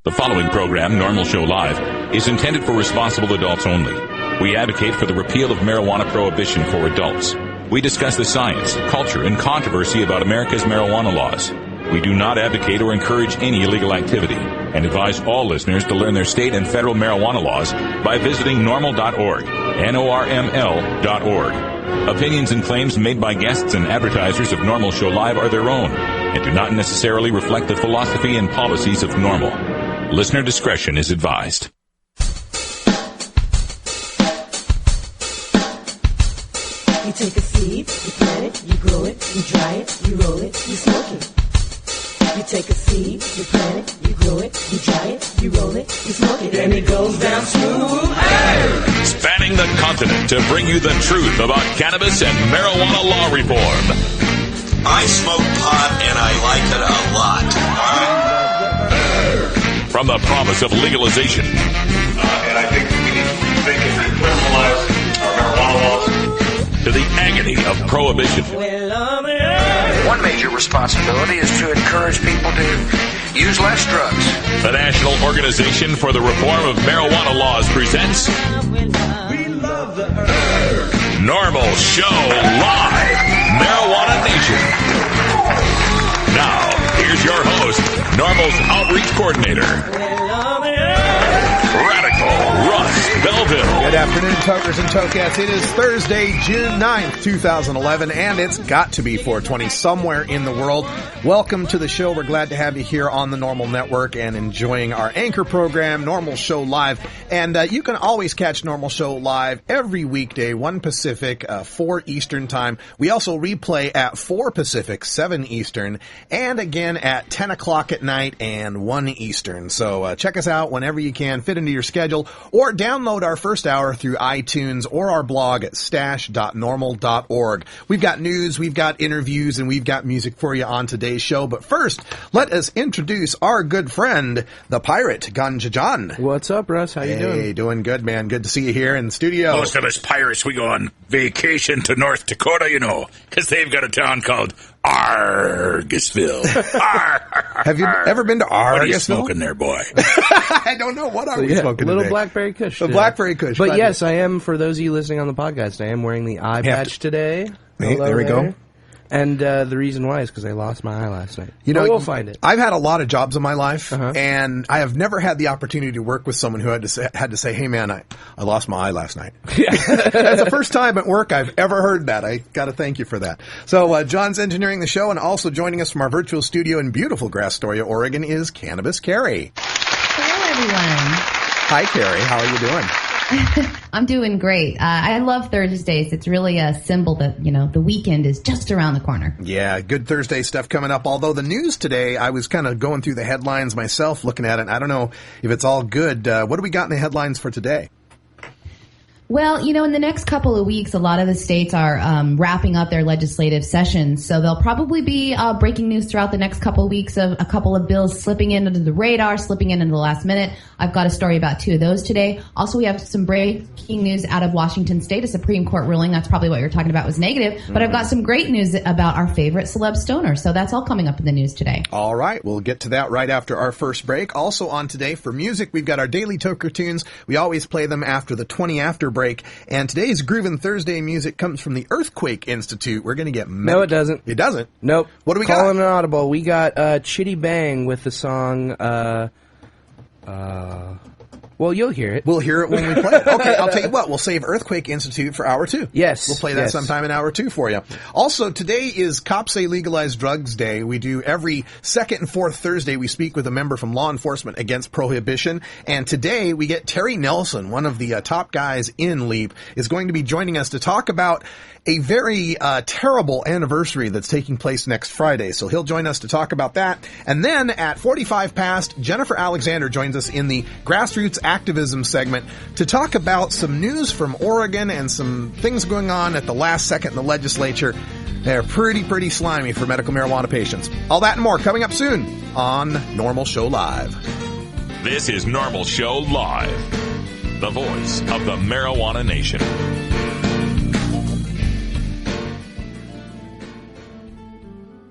The following program, Normal Show Live, is intended for responsible adults only. We advocate for the repeal of marijuana prohibition for adults. We discuss the science, culture, and controversy about America's marijuana laws. We do not advocate or encourage any illegal activity and advise all listeners to learn their state and federal marijuana laws by visiting NORML.org, NORML.org. Opinions and claims made by guests and advertisers of Normal Show Live are their own and do not necessarily reflect the philosophy and policies of NORML. Listener discretion is advised. You take a seed, you plant it, you grow it, you dry it, you roll it, you smoke it. You take a seed, you plant it, you grow it, you dry it, you roll it, you smoke it, and it goes down smooth. Hey! Spanning the continent to bring you the truth about cannabis and marijuana law reform. I smoke pot and I like it a lot. From the promise of legalization. And I think we need to rethink and decriminalize our marijuana laws. To the agony of prohibition. One major responsibility is to encourage people to use less drugs. The National Organization for the Reform of Marijuana Laws presents Normal Show Live, Marijuana Nation. Now, here's your host, Normal's Outreach Coordinator, Radical Russ Belville. Good afternoon, tokers and tokettes. It is Thursday, June 9th, 2011, and it's got to be 420 somewhere in the world. Welcome to the show. We're glad to have you here on the Normal Network and enjoying our anchor program, Normal Show Live. And you can always catch Normal Show Live every weekday, 1 Pacific, 4 Eastern Time. We also replay at 4 Pacific, 7 Eastern, and again at 10 o'clock at night and 1 Eastern. So check us out whenever you can, fit into your schedule, or download our first hour through iTunes or our blog at stash.normal.org. We've got news, we've got interviews, and we've got music for you on today's show. But first, let us introduce our good friend, the pirate, Ganja John. What's up, Russ? How you doing? Hey, doing good, man. Good to see you here in the studio. Most of us pirates, we go on vacation to North Dakota, you know, because they've got a town called Argosville. Have you ever been to Argosville? What are you smoking there, boy? I don't know. What are we smoking little today? Blackberry Kush. A Blackberry Kush. But yes, I am, for those of you listening on the podcast, I am wearing the eye patch today. Hey, there we go. And the reason why is because I lost my eye last night. You know, but we'll find it. I've had a lot of jobs in my life, and I have never had the opportunity to work with someone who had to say, "Hey, man, I lost my eye last night." That's the first time at work I've ever heard that. I got to thank you for that. So John's engineering the show, and also joining us from our virtual studio in beautiful Grass Storia, Oregon, is Cannabis Carrie. Hello, everyone. Hi, Carrie. How are you doing? I'm doing great. I love Thursdays. It's really a symbol that, you know, the weekend is just around the corner. Yeah, good Thursday stuff coming up. Although the news today, I was kind of going through the headlines myself, looking at it. I don't know if it's all good. What do we got in the headlines for today? Well, you know, in the next couple of weeks, a lot of the states are wrapping up their legislative sessions. So there'll probably be breaking news throughout the next couple of weeks of a couple of bills slipping in under the radar, slipping in the last minute. I've got a story about 2 of those today. Also, we have some breaking news out of Washington State, a Supreme Court ruling. That's probably what you're talking about was negative. But I've got some great news about our favorite celeb stoner. So that's all coming up in the news today. All right. We'll get to that right after our first break. Also on today for music, we've got our daily Toker tunes. We always play them after the 20 after break. And today's Groovin' Thursday music comes from the Earthquake Institute. We're going to get... No, it doesn't. It doesn't? Nope. What do we got? Calling an audible. We got Chitty Bang with the song... well, you'll hear it. We'll hear it when we play it. Okay, I'll tell you what. We'll save Earthquake Institute for hour 2. Yes. We'll play that sometime in hour 2 for you. Also, today is Cops Say Legalize Drugs Day. We do every second and fourth Thursday. We speak with a member from law enforcement against prohibition. And today we get Terry Nelson, one of the top guys in LEAP, is going to be joining us to talk about a very terrible anniversary that's taking place next Friday. So he'll join us to talk about that. And then at 45 past, Jennifer Alexander joins us in the Grassroots Activism segment to talk about some news from Oregon and some things going on at the last second in the legislature. They're pretty slimy for medical marijuana patients. All that and more coming up soon on Normal Show Live. This is Normal Show Live, the voice of the Marijuana Nation.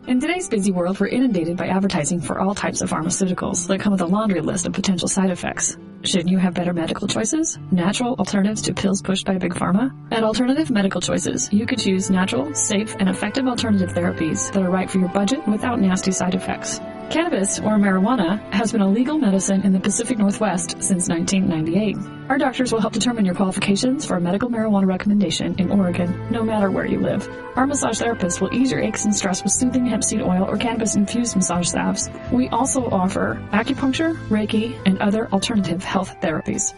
In today's busy world, we're inundated by advertising for all types of pharmaceuticals that come with a laundry list of potential side effects. Shouldn't you have better medical choices? Natural alternatives to pills pushed by Big Pharma? At Alternative Medical Choices, you could choose natural, safe, and effective alternative therapies that are right for your budget without nasty side effects. Cannabis, or marijuana, has been a legal medicine in the Pacific Northwest since 1998. Our doctors will help determine your qualifications for a medical marijuana recommendation in Oregon, no matter where you live. Our massage therapists will ease your aches and stress with soothing hemp seed oil or cannabis-infused massage salves. We also offer acupuncture, Reiki, and other alternative health therapies.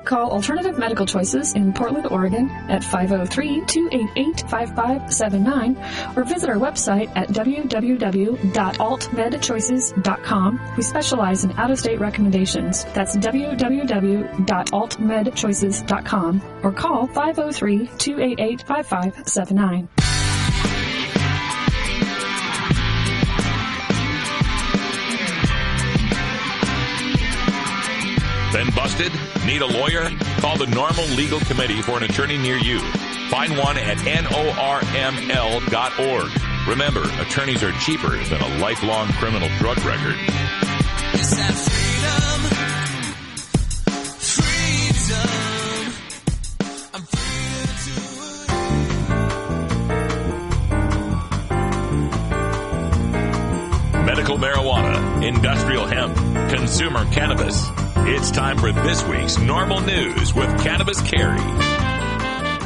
Call Alternative Medical Choices in Portland, Oregon at 503-288-5579 or visit our website at www.altmedchoices.com. We specialize in out-of-state recommendations. That's www.altmedchoices.com or call 503-288-5579. Been busted? Need a lawyer? Call the NORML Legal Committee for an attorney near you. Find one at NORML.org. Remember, attorneys are cheaper than a lifelong criminal drug record. It's that freedom. I'm free to Medical marijuana, industrial hemp, consumer cannabis. It's time for this week's NORML News with Cannabis Carrie.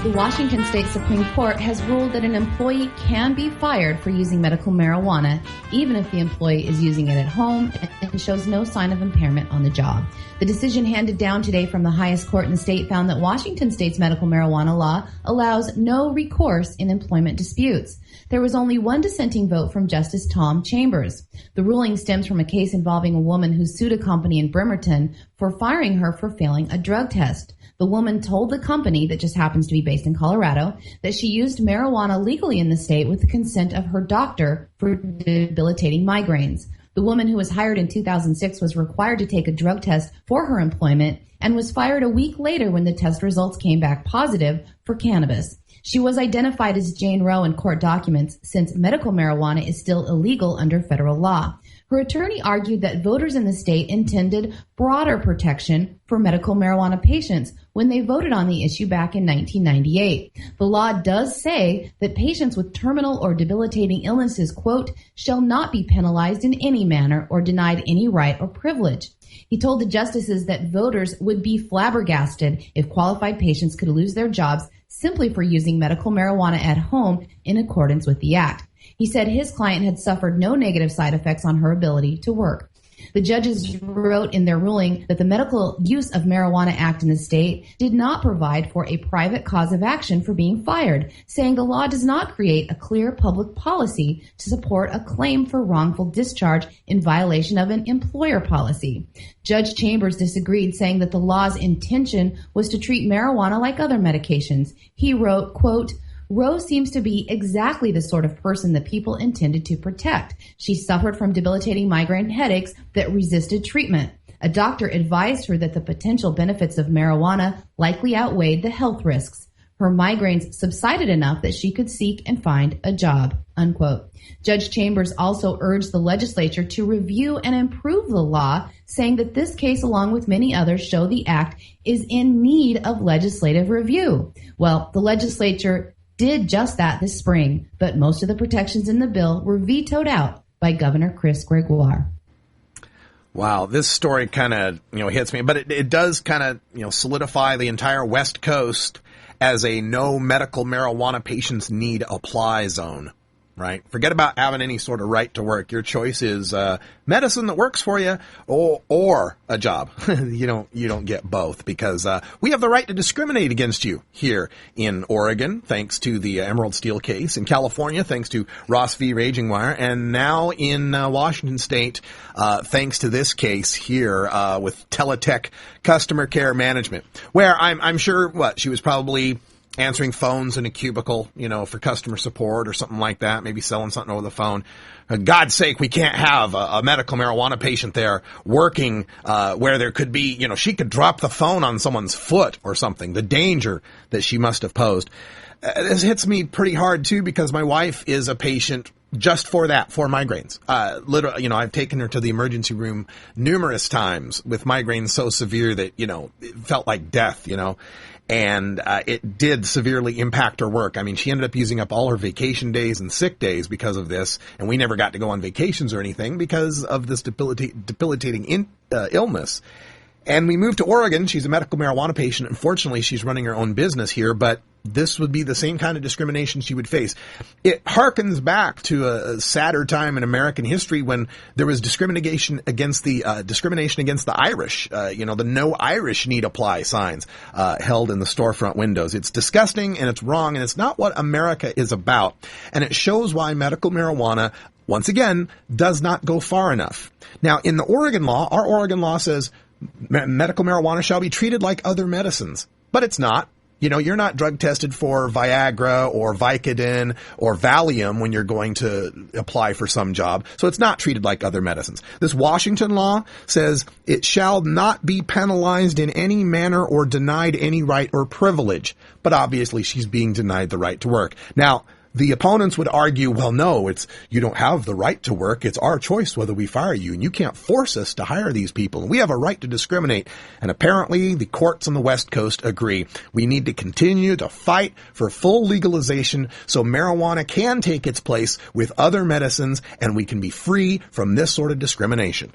The Washington State Supreme Court has ruled that an employee can be fired for using medical marijuana, even if the employee is using it at home and shows no sign of impairment on the job. The decision handed down today from the highest court in the state found that Washington State's medical marijuana law allows no recourse in employment disputes. There was only one dissenting vote from Justice Tom Chambers. The ruling stems from a case involving a woman who sued a company in Bremerton for firing her for failing a drug test. The woman told the company, that just happens to be based in Colorado, that she used marijuana legally in the state with the consent of her doctor for debilitating migraines. The woman, who was hired in 2006, was required to take a drug test for her employment and was fired a week later when the test results came back positive for cannabis. She was identified as Jane Roe in court documents since medical marijuana is still illegal under federal law. Her attorney argued that voters in the state intended broader protection for medical marijuana patients when they voted on the issue back in 1998. The law does say that patients with terminal or debilitating illnesses, quote, shall not be penalized in any manner or denied any right or privilege. He told the justices that voters would be flabbergasted if qualified patients could lose their jobs simply for using medical marijuana at home in accordance with the act. He said his client had suffered no negative side effects on her ability to work. The judges wrote in their ruling that the Medical Use of Marijuana Act in the state did not provide for a private cause of action for being fired, saying the law does not create a clear public policy to support a claim for wrongful discharge in violation of an employer policy. Judge Chambers disagreed, saying that the law's intention was to treat marijuana like other medications. He wrote, quote, Roe seems to be exactly the sort of person that people intended to protect. She suffered from debilitating migraine headaches that resisted treatment. A doctor advised her that the potential benefits of marijuana likely outweighed the health risks. Her migraines subsided enough that she could seek and find a job, unquote. Judge Chambers also urged the legislature to review and improve the law, saying that this case, along with many others, show the act is in need of legislative review. Well, the legislature did just that this spring, but most of the protections in the bill were vetoed out by Governor Chris Gregoire. Wow, this story kind of, hits me, but it does kind of, solidify the entire West Coast as a no medical marijuana patients need apply zone, right? Forget about having any sort of right to work. Your choice is medicine that works for you or a job. You don't get both because we have the right to discriminate against you here in Oregon, thanks to the Emerald Steel case, in California, thanks to Ross v. Raging Wire, and now in Washington State, thanks to this case here with Teletech Customer Care Management, where I'm sure she was probably answering phones in a cubicle, for customer support or something like that, maybe selling something over the phone. For God's sake, we can't have a medical marijuana patient there working where there could be, she could drop the phone on someone's foot or something, the danger that she must have posed. This hits me pretty hard, too, because my wife is a patient just for that, for migraines. Literally, I've taken her to the emergency room numerous times with migraines so severe that, it felt like death, and it did severely impact her work. I mean, she ended up using up all her vacation days and sick days because of this, and we never got to go on vacations or anything because of this debilitating illness. And we moved to Oregon. She's a medical marijuana patient. Unfortunately, she's running her own business here, but this would be the same kind of discrimination she would face. It harkens back to a sadder time in American history when there was discrimination against the Irish. The No Irish Need Apply signs held in the storefront windows. It's disgusting and it's wrong and it's not what America is about. And it shows why medical marijuana, once again, does not go far enough. Now, in the Oregon law, our Oregon law says medical marijuana shall be treated like other medicines, but it's not. You're not drug tested for Viagra or Vicodin or Valium when you're going to apply for some job. So it's not treated like other medicines. This Washington law says it shall not be penalized in any manner or denied any right or privilege. But obviously she's being denied the right to work. Now, the opponents would argue, well, no, you don't have the right to work. It's our choice whether we fire you, and you can't force us to hire these people. And we have a right to discriminate. And apparently the courts on the West Coast agree. We need to continue to fight for full legalization so marijuana can take its place with other medicines and we can be free from this sort of discrimination.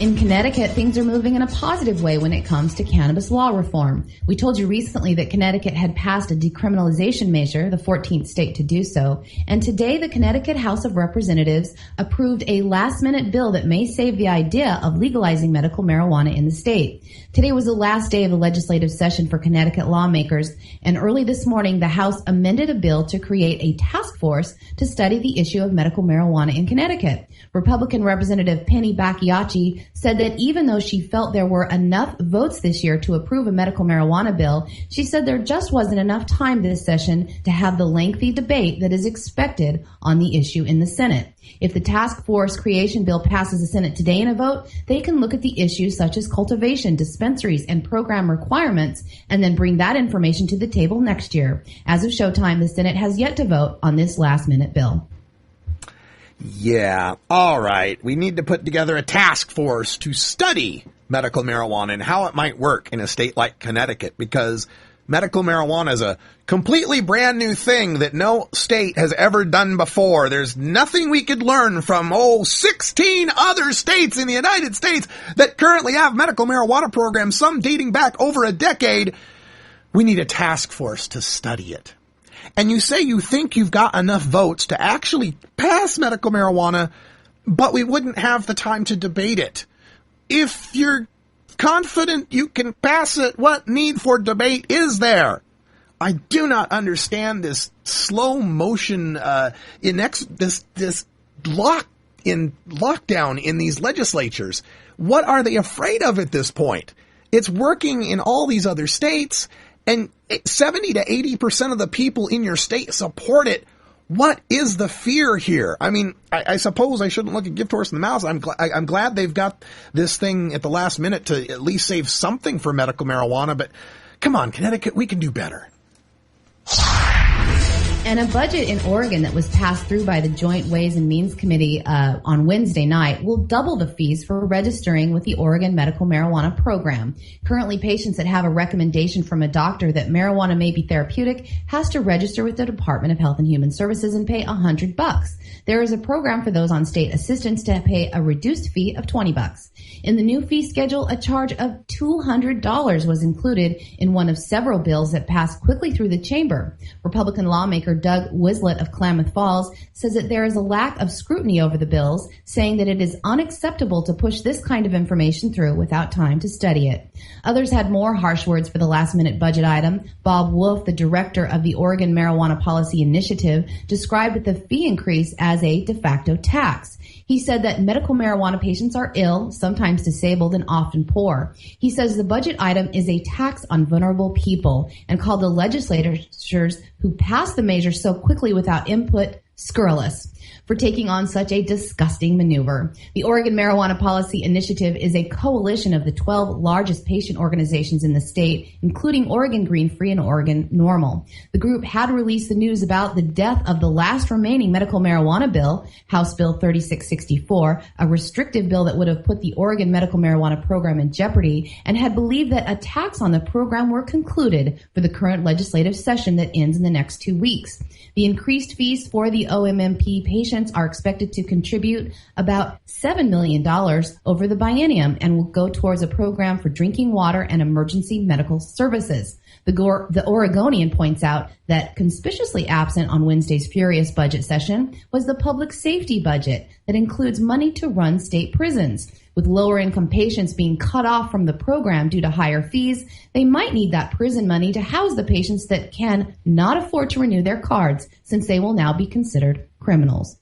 In Connecticut, things are moving in a positive way when it comes to cannabis law reform. We told you recently that Connecticut had passed a decriminalization measure, the 14th state to do so, and today the Connecticut House of Representatives approved a last-minute bill that may save the idea of legalizing medical marijuana in the state. Today was the last day of the legislative session for Connecticut lawmakers, and early this morning the House amended a bill to create a task force to study the issue of medical marijuana in Connecticut. Republican Representative Penny Bacchiacci said that even though she felt there were enough votes this year to approve a medical marijuana bill, she said there just wasn't enough time this session to have the lengthy debate that is expected on the issue in the Senate. If the task force creation bill passes the Senate today in a vote, they can look at the issues such as cultivation, dispensaries, and program requirements, and then bring that information to the table next year. As of showtime, the Senate has yet to vote on this last-minute bill. Yeah, all right. We need to put together a task force to study medical marijuana and how it might work in a state like Connecticut, because medical marijuana is a completely brand new thing that no state has ever done before. There's nothing we could learn from, 16 other states in the United States that currently have medical marijuana programs, some dating back over a decade. We need a task force to study it. And you say you think you've got enough votes to actually pass medical marijuana, but we wouldn't have the time to debate it. If you're confident you can pass it, what need for debate is there? I do not understand this slow motion, this lockdown in these legislatures. What are they afraid of at this point? It's working in all these other states, and 70 to 80% of the people in your state support it. What is the fear here? I mean, I suppose I shouldn't look a gift horse in the mouth. I'm glad they've got this thing at the last minute to at least save something for medical marijuana, but come on, Connecticut, we can do better. And a budget in Oregon that was passed through by the Joint Ways and Means Committee on Wednesday night will double the fees for registering with the Oregon Medical Marijuana Program. Currently, patients that have a recommendation from a doctor that marijuana may be therapeutic has to register with the Department of Health and Human Services and pay $100. There is a program for those on state assistance to pay a reduced fee of $20. In the new fee schedule, a charge of $200 was included in one of several bills that passed quickly through the chamber. Republican lawmaker Doug Wislett of Klamath Falls says that there is a lack of scrutiny over the bills, saying that it is unacceptable to push this kind of information through without time to study it. Others had more harsh words for the last-minute budget item. Bob Wolf, the director of the Oregon Marijuana Policy Initiative, described the fee increase as a de facto tax. He said that medical marijuana patients are ill, sometimes disabled, and often poor. He says the budget item is a tax on vulnerable people and called the legislators who passed the measure so quickly without input scurrilous. for taking on such a disgusting maneuver. The Oregon Marijuana Policy Initiative is a coalition of the 12 largest patient organizations in the state, including Oregon Green Free and Oregon NORML. The group had released the news about the death of the last remaining medical marijuana bill, House Bill 3664, a restrictive bill that would have put the Oregon medical marijuana program in jeopardy, and had believed that attacks on the program were concluded for the current legislative session that ends in the next 2 weeks. The increased fees for the OMMP patients are expected to contribute about $7 million over the biennium and will go towards a program for drinking water and emergency medical services. The Oregonian points out that conspicuously absent on Wednesday's furious budget session was the public safety budget that includes money to run state prisons. With lower-income patients being cut off from the program due to higher fees, they might need that prison money to house the patients that can not afford to renew their cards, since they will now be considered criminals.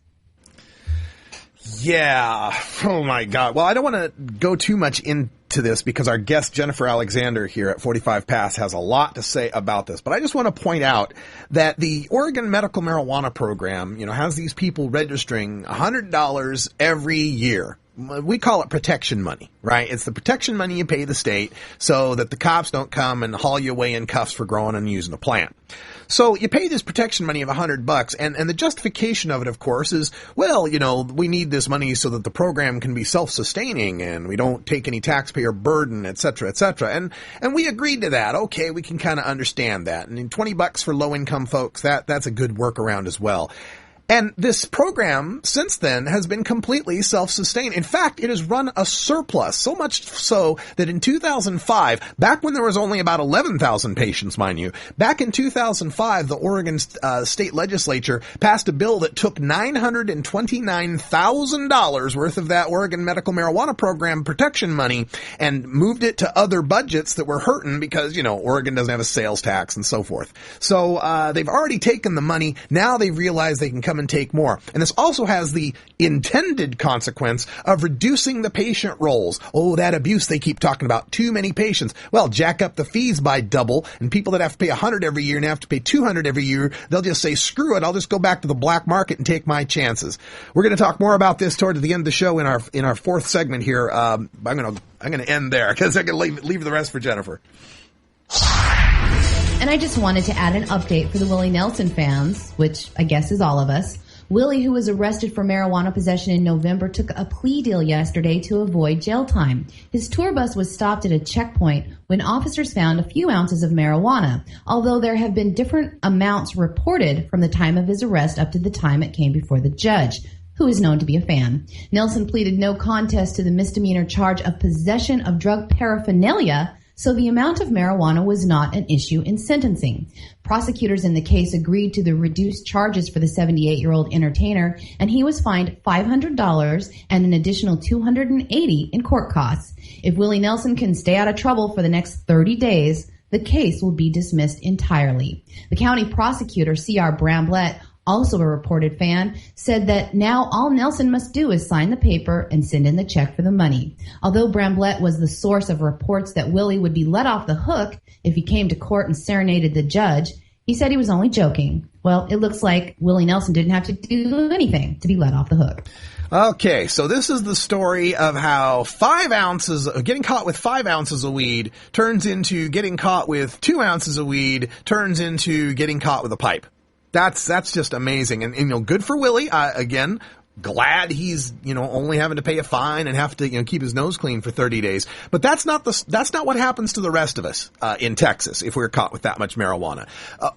Yeah. Oh, my God. Well, I don't want to go too much into this because our guest, Jennifer Alexander, here at 45 Pass has a lot to say about this. But I just want to point out that the Oregon Medical Marijuana Program, has these people registering $100 every year. We call it protection money, right? It's the protection money you pay the state so that the cops don't come and haul you away in cuffs for growing and using a plant. So you pay this protection money of $100, and the justification of it, of course, is, well, we need this money so that the program can be self-sustaining and we don't take any taxpayer burden, et cetera, et cetera. And we agreed to that. Okay, we can kind of understand that. And $20 for low-income folks, that's a good workaround as well. And this program, since then, has been completely self-sustained. In fact, it has run a surplus, so much so that in 2005, back when there was only about 11,000 patients, mind you, back in 2005, the Oregon state legislature passed a bill that took $929,000 worth of that Oregon medical marijuana program protection money and moved it to other budgets that were hurting because, Oregon doesn't have a sales tax and so forth. So they've already taken the money. Now they've realized they can come and take more. And this also has the intended consequence of reducing the patient rolls. Oh, that abuse they keep talking about. Too many patients. Well, jack up the fees by double, and people that have to pay $100 every year and have to pay $200 every year, they'll just say, screw it, I'll just go back to the black market and take my chances. We're going to talk more about this toward the end of the show in our fourth segment here. I'm going to end there because I'm going to leave the rest for Jennifer. And I just wanted to add an update for the Willie Nelson fans, which I guess is all of us. Willie, who was arrested for marijuana possession in November, took a plea deal yesterday to avoid jail time. His tour bus was stopped at a checkpoint when officers found a few ounces of marijuana, although there have been different amounts reported from the time of his arrest up to the time it came before the judge, who is known to be a fan. Nelson pleaded no contest to the misdemeanor charge of possession of drug paraphernalia, so the amount of marijuana was not an issue in sentencing. Prosecutors in the case agreed to the reduced charges for the 78-year-old entertainer, and he was fined $500 and an additional $280 in court costs. If Willie Nelson can stay out of trouble for the next 30 days, the case will be dismissed entirely. The county prosecutor, C.R. Bramblett, also a reported fan, said that now all Nelson must do is sign the paper and send in the check for the money. Although Bramblett was the source of reports that Willie would be let off the hook if he came to court and serenaded the judge, he said he was only joking. Well, it looks like Willie Nelson didn't have to do anything to be let off the hook. Okay, so this is the story of how getting caught with 5 ounces of weed turns into getting caught with 2 ounces of weed turns into getting caught with a pipe. That's just amazing. And good for Willie. Again, glad he's, only having to pay a fine and have to, keep his nose clean for 30 days. But that's not what happens to the rest of us, in Texas if we're caught with that much marijuana.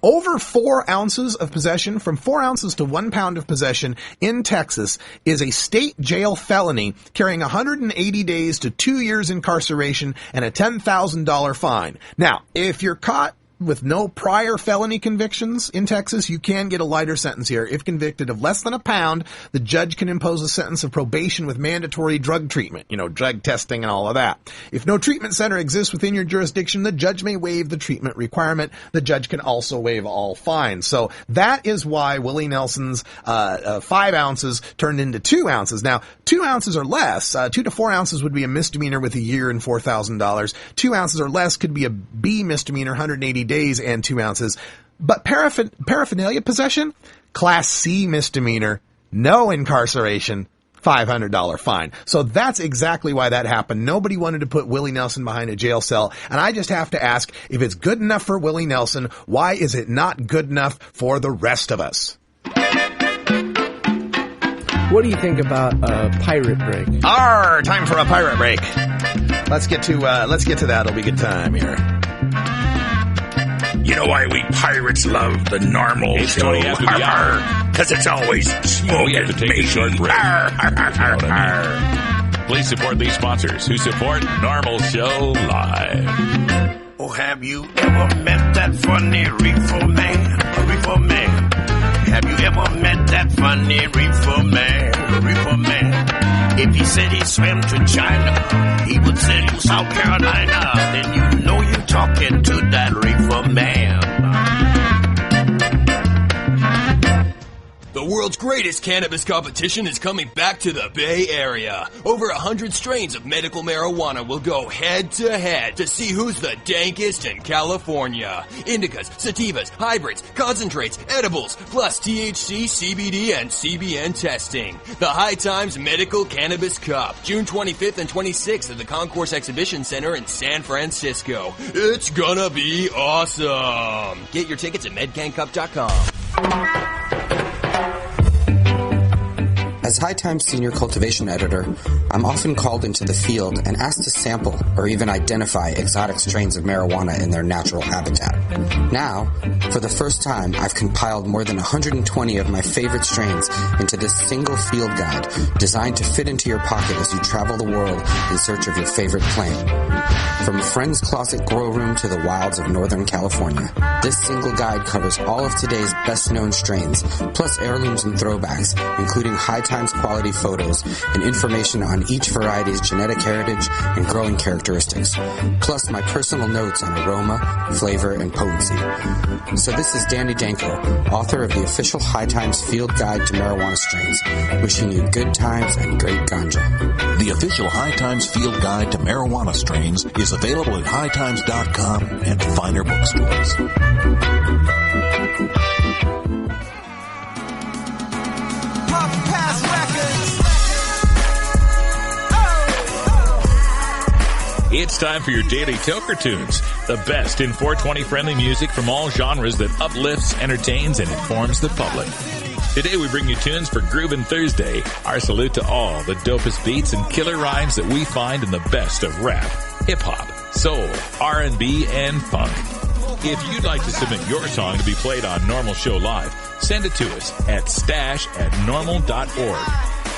Over 4 ounces of possession, from 4 ounces to 1 pound of possession in Texas is a state jail felony carrying 180 days to 2 years incarceration and a $10,000 fine. Now, if you're caught with no prior felony convictions in Texas, you can get a lighter sentence here. If convicted of less than a pound, the judge can impose a sentence of probation with mandatory drug treatment, drug testing and all of that. If no treatment center exists within your jurisdiction, the judge may waive the treatment requirement. The judge can also waive all fines. So that is why Willie Nelson's 5 ounces turned into 2 ounces. Now, 2 ounces or less, 2 to 4 ounces would be a misdemeanor with a year and $4,000. 2 ounces or less could be a B misdemeanor, 180 days and 2 ounces. But paraphernalia possession, Class C misdemeanor, No incarceration, $500 fine. So that's exactly why that happened. Nobody wanted to put Willie Nelson behind a jail cell. And I just have to ask, if it's good enough for Willie Nelson, why is it not good enough for the rest of us? What do you think about a pirate break? Time for a pirate break. Let's get to that. It'll be a good time here. You know why we pirates love the normal It's show? 20 after the hour. Because it's always smoking. We have to take a short break. Please support these sponsors who support Normal Show Live. Oh, have you ever met that funny reefer man? A reefer man. Have you ever met that funny reefer man? A reefer man. If he said he swam to China, he would say to South Carolina. Then you know you're talking to that reefer man. The world's greatest cannabis competition is coming back to the Bay Area. Over 100 strains of medical marijuana will go head to head to see who's the dankest in California. Indicas, sativas, hybrids, concentrates, edibles, plus THC, CBD, and CBN testing. The High Times Medical Cannabis Cup, June 25th and 26th at the Concourse Exhibition Center in San Francisco. It's gonna be awesome. Get your tickets at medcancup.com. As High Times Senior Cultivation Editor, I'm often called into the field and asked to sample or even identify exotic strains of marijuana in their natural habitat. Now, for the first time, I've compiled more than 120 of my favorite strains into this single field guide designed to fit into your pocket as you travel the world in search of your favorite plant. From a friend's closet grow room to the wilds of Northern California, this single guide covers all of today's best-known strains, plus heirlooms and throwbacks, including High Times quality photos and information on each variety's genetic heritage and growing characteristics, plus my personal notes on aroma, flavor, and potency. So this is Danny Danko, author of the official High Times Field Guide to Marijuana Strains, wishing you good times and great ganja. The official High Times Field Guide to Marijuana Strains is available at hightimes.com and finer bookstores. It's time for your daily Toker Tunes, the best in 420 friendly music from all genres that uplifts, entertains, and informs the public. Today we bring you tunes for Groovin' Thursday. Our salute to all the dopest beats and killer rhymes that we find in the best of rap, hip-hop, soul, R&B, and funk. If you'd like to submit your song to be played on Normal Show Live, send it to us at stash@normal.org.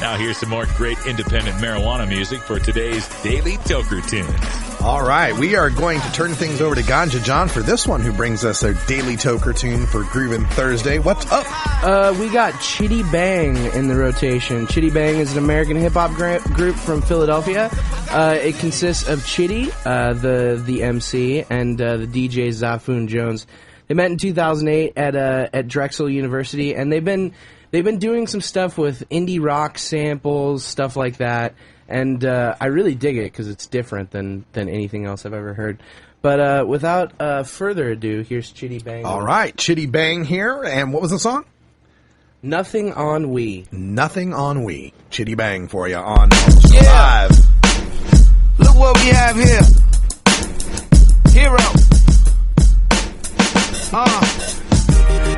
Now here's some more great independent marijuana music for today's Daily Toker Tunes. All right, we are going to turn things over to Ganja John for this one, who brings us a Daily Toker Tune for Groovin' Thursday. What's up? We got Chitty Bang in the rotation. Chitty Bang is an American hip-hop group from Philadelphia. It consists of Chitty, the MC, and the DJ Zafoon Jones. They met in 2008 at Drexel University, and they've been doing some stuff with indie rock samples, stuff like that, and I really dig it because it's different than anything else I've ever heard. But without further ado, here's Chitty Bang. All right, Chitty Bang here, and what was the song? Nothing on We. Nothing on We. Chitty Bang for you on Live. Look what we have here. Hero.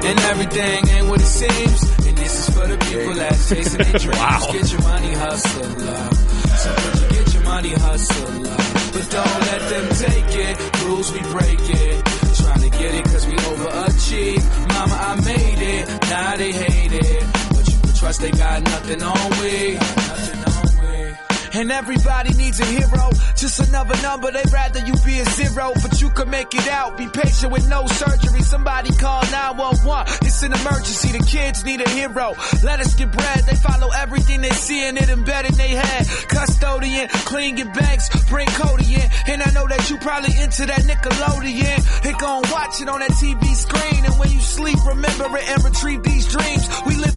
And everything ain't what it seems. And this is for the people that's chasing their dreams. Wow. Get your money, hustle up. So get your money, hustle up. But don't let them take it. Rules, we break it. Trying to get it cause we overachieve. Mama, I made it. Now they hate it. But you can trust they got nothing on we. And everybody needs a hero, just another number, they'd rather you be a zero, but you can make it out, be patient with no surgery, somebody call 911, it's an emergency, the kids need a hero, let us get bread, they follow everything they see and it embedded in they head, custodian, clean your banks, bring Cody in, and I know that you probably into that Nickelodeon, hit gon' watch it on that TV screen, and when you sleep, remember it and retrieve these dreams, we live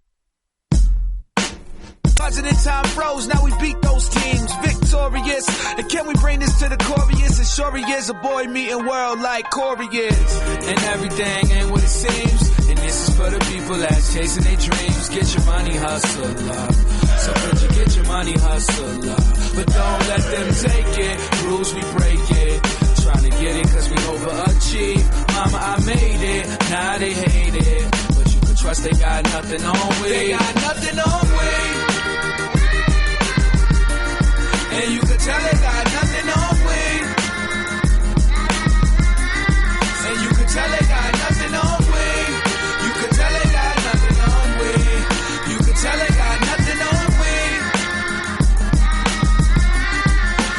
in time froze, now we beat those teams, victorious. And can we bring this to the chorus? And sure he is a boy meeting world like Corey is. And everything ain't what it seems. And this is for the people that's chasing their dreams. Get your money, hustle up. So could you get your money, hustle up? But don't let them take it. Rules, we break it. Trying to get it cause we overachieve. Mama, I made it. Now they hate it. But you can trust they got nothing on we. They got nothing on we. And you can tell they got nothing on we. And you can tell they got nothing on we. You can tell they got nothing on we. You can tell they got nothing on we.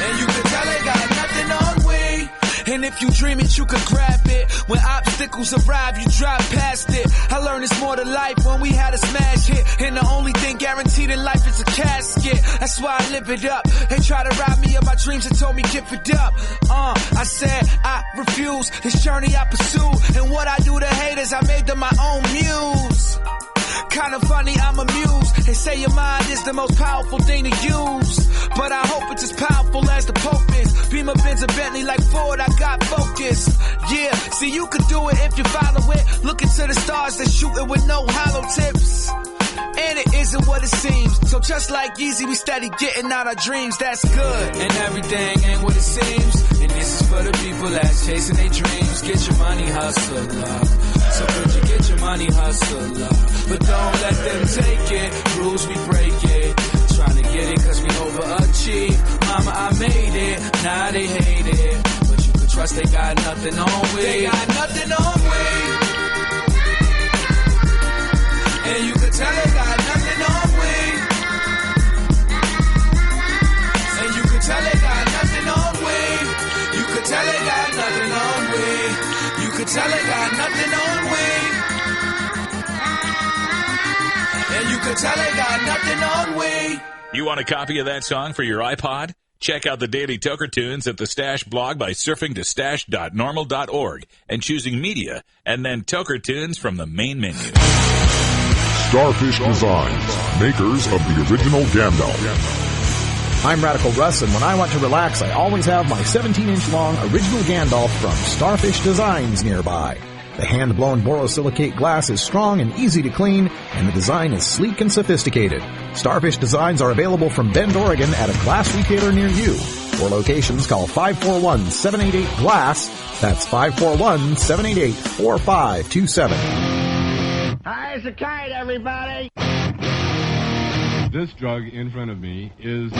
And you can tell they got nothing on we. And if you dream it, you could grab it. When obstacles arrive, you drive past it. I learned it's more to life when we had a smash hit. And the only thing guaranteed in life is a casket. That's why I live it up. They try to rob me of my dreams and told me give it up. I said I refuse. This journey I pursue. And what I do to haters, I made them my own muse. Kinda funny, I'm amused. They say your mind is the most powerful thing to use. But I hope it's as powerful as the Pope is. Beamer, Benz, and Bentley like Ford, I got focus. Yeah, see you could do it if you follow it. Look into the stars, they shooting with no hollow tips. And it isn't what it seems. So just like Yeezy, we steady getting out our dreams. That's good. And everything ain't what it seems. And this is for the people that's chasing their dreams. Get your money, hustle up. So could you get your money, hustle up? But don't let them take it. Rules, we break it. Trying to get it cause we overachieve. Mama, I made it. Now they hate it. But you can trust they got nothing on we. They got nothing on we. And you can tell they got nothing on we. And you can tell they got nothing on we. You can tell they got nothing on we. You can tell they got nothing on we. And you can tell they got nothing on we. You want a copy of that song for your iPod? Check out the Daily Toker Tunes at the Stash blog by surfing to stash.normal.org and choosing Media and then Toker Tunes from the main menu. Starfish Designs, makers of the original Gandalf. I'm Radical Russ, and when I want to relax, I always have my 17-inch long original Gandalf from Starfish Designs nearby. The hand-blown borosilicate glass is strong and easy to clean, and the design is sleek and sophisticated. Starfish Designs are available from Bend, Oregon at a glass retailer near you. For locations, call 541-788-GLASS. That's 541-788-4527. High as a kite, everybody! This drug in front of me is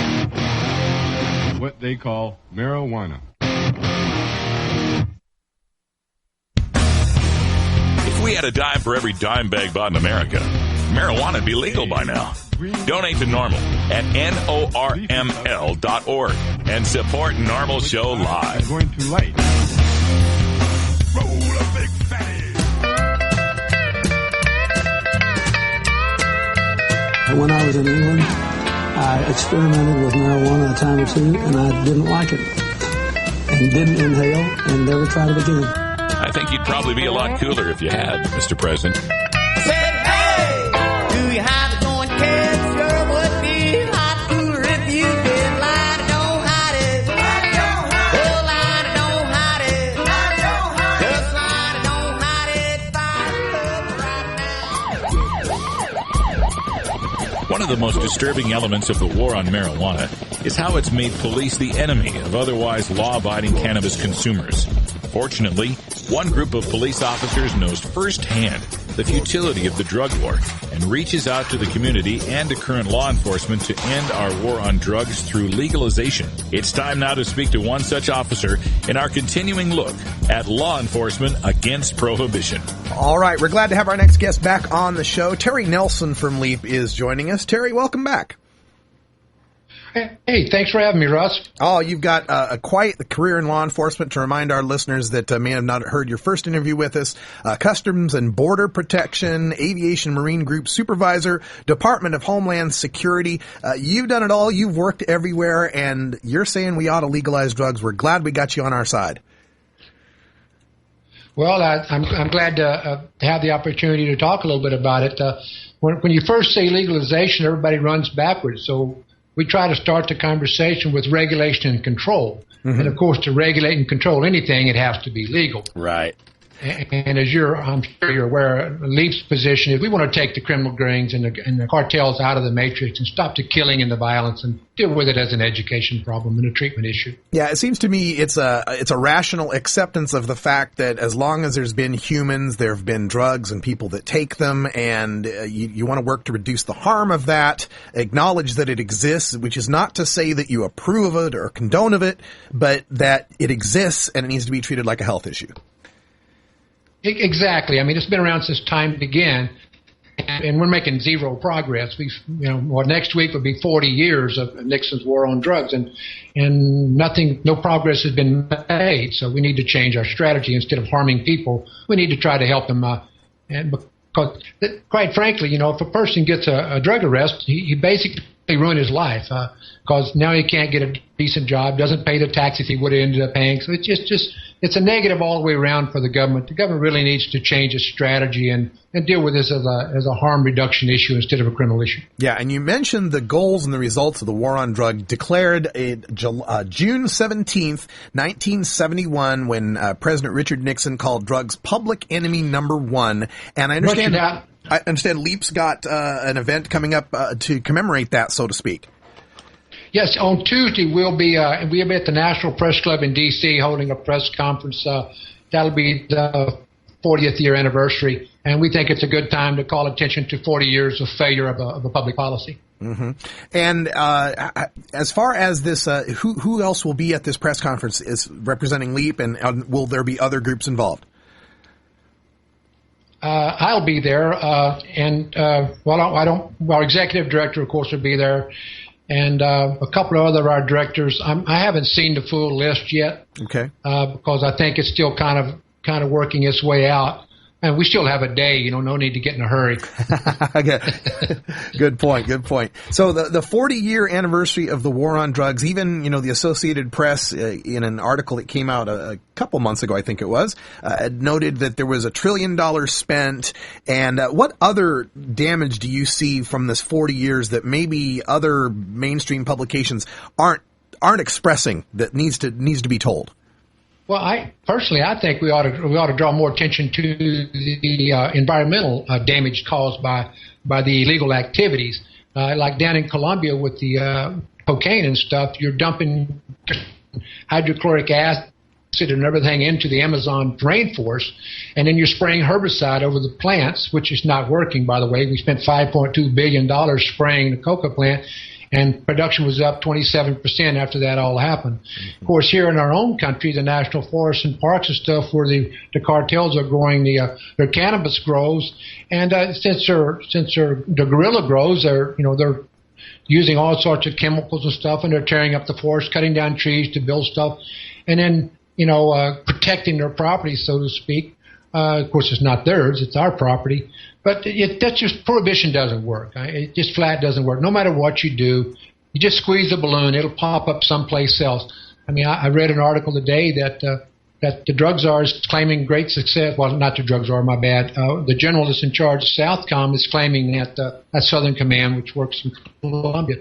what they call marijuana. If we had a dime for every dime bag bought in America, marijuana would be legal by now. Donate to NORML at NORML.org and support NORML Show Live. I'm going to light. Roll a big fatty. When I was in England, I experimented with marijuana a time or two, and I didn't like it. And didn't inhale, and never tried it again. I think you'd probably be a lot cooler if you had, Mr. President. Said, hey, do you have it going, kids? Sure would be a lot cooler if you did. Lie, don't hide it. Lie, don't hide it. Oh, lie, don't hide it. Lie, don't hide it. Just lie, don't hide it. Fire up right now. One of the most disturbing elements of the war on marijuana is how it's made police the enemy of otherwise law-abiding cannabis consumers. Fortunately, one group of police officers knows firsthand the futility of the drug war and reaches out to the community and to current law enforcement to end our war on drugs through legalization. It's time now to speak to one such officer in our continuing look at law enforcement against prohibition. All right, we're glad to have our next guest back on the show. Terry Nelson from LEAP is joining us. Terry, welcome back. Hey, thanks for having me, Russ. Oh, you've got quite the career in law enforcement. To remind our listeners that may have not heard your first interview with us, Customs and Border Protection, Aviation Marine Group Supervisor, Department of Homeland Security. You've done it all. You've worked everywhere, and you're saying we ought to legalize drugs. We're glad we got you on our side. Well, I'm glad to have the opportunity to talk a little bit about it. When you first say legalization, everybody runs backwards. So we try to start the conversation with regulation and control. Mm-hmm. And, of course, to regulate and control anything, it has to be legal. Right. And as I'm sure you're aware, LEAP's position is we want to take the criminal gangs and the cartels out of the matrix and stop the killing and the violence and deal with it as an education problem and a treatment issue. Yeah, it seems to me it's a rational acceptance of the fact that as long as there's been humans, there have been drugs and people that take them, and you want to work to reduce the harm of that, acknowledge that it exists, which is not to say that you approve of it or condone of it, but that it exists and it needs to be treated like a health issue. Exactly. I mean, it's been around since time began, and we're making zero progress. Next week will be 40 years of Nixon's war on drugs, and no progress has been made. So we need to change our strategy. Instead of harming people, we need to try to help them. And because, quite frankly, if a person gets a drug arrest, he basically ruined his life because now he can't get a decent job, doesn't pay the taxes he would have ended up paying. So it's a negative all the way around for the government. The government really needs to change its strategy and deal with this as a harm reduction issue instead of a criminal issue. Yeah, and you mentioned the goals and the results of the war on drug declared June 17th, 1971, when President Richard Nixon called drugs public enemy number one. And I understand LEAP's got an event coming up to commemorate that, so to speak. Yes, on Tuesday we'll be at the National Press Club in D.C. holding a press conference. That'll be the 40th year anniversary, and we think it's a good time to call attention to 40 years of failure of a public policy. Mm-hmm. And as far as this, who else will be at this press conference is representing LEAP, and will there be other groups involved? I'll be there, our executive director, of course, will be there. And a couple of our directors. I haven't seen the full list yet. Okay. Because I think it's still kind of working its way out. And we still have a day, no need to get in a hurry. Okay. Good point. So the 40-year anniversary of the war on drugs, even, the Associated Press, in an article that came out a couple months ago, I think it was, noted that there was $1 trillion spent. And what other damage do you see from this 40 years that maybe other mainstream publications aren't expressing that needs to be told? Well, I think we ought to draw more attention to the environmental damage caused by the illegal activities. Like down in Colombia with the cocaine and stuff, you're dumping hydrochloric acid and everything into the Amazon rainforest, and then you're spraying herbicide over the plants, which is not working, by the way. We spent $5.2 billion spraying the coca plant, and production was up 27% after that all happened. Mm-hmm. Of course, here in our own country, the national forests and parks and stuff where the cartels are growing their cannabis grows, and since the guerrilla grows, they're using all sorts of chemicals and stuff, and they're tearing up the forest, cutting down trees to build stuff, and then protecting their property, so to speak. Of course, it's not theirs; it's our property. But that's just prohibition doesn't work. It just flat doesn't work. No matter what you do, you just squeeze the balloon, it'll pop up someplace else. I mean, I read an article today that the drug czar is claiming great success. Well, not the drug czar, my bad. The general that's in charge of Southcom is claiming that Southern Command, which works in Colombia,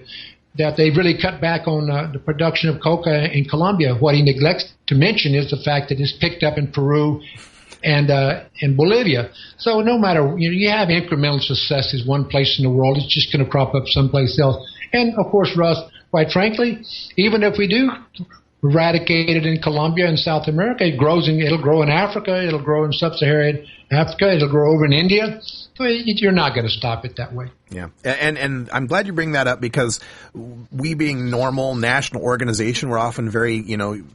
that they've really cut back on the production of coca in Colombia. What he neglects to mention is the fact that it's picked up in Peru and in Bolivia. So no matter, you have incremental successes one place in the world, it's just going to crop up someplace else. And of course, Russ, quite frankly, even if we do eradicate it in Colombia and South America, it'll grow in Africa, it'll grow in sub-Saharan Africa, it'll grow over in India. You're not going to stop it that way. Yeah, and I'm glad you bring that up, because we, being normal national organization, we're often very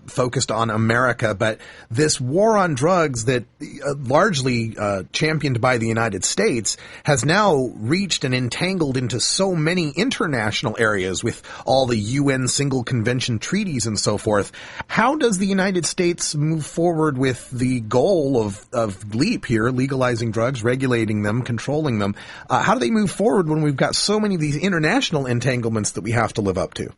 focused on America, but this war on drugs that largely championed by the United States has now reached and entangled into so many international areas with all the UN single convention treaties and so forth. How does the United States move forward with the goal of LEAP here, legalizing drugs, regulating them, controlling them? How do they move forward when we've got so many of these international entanglements that we have to live up to?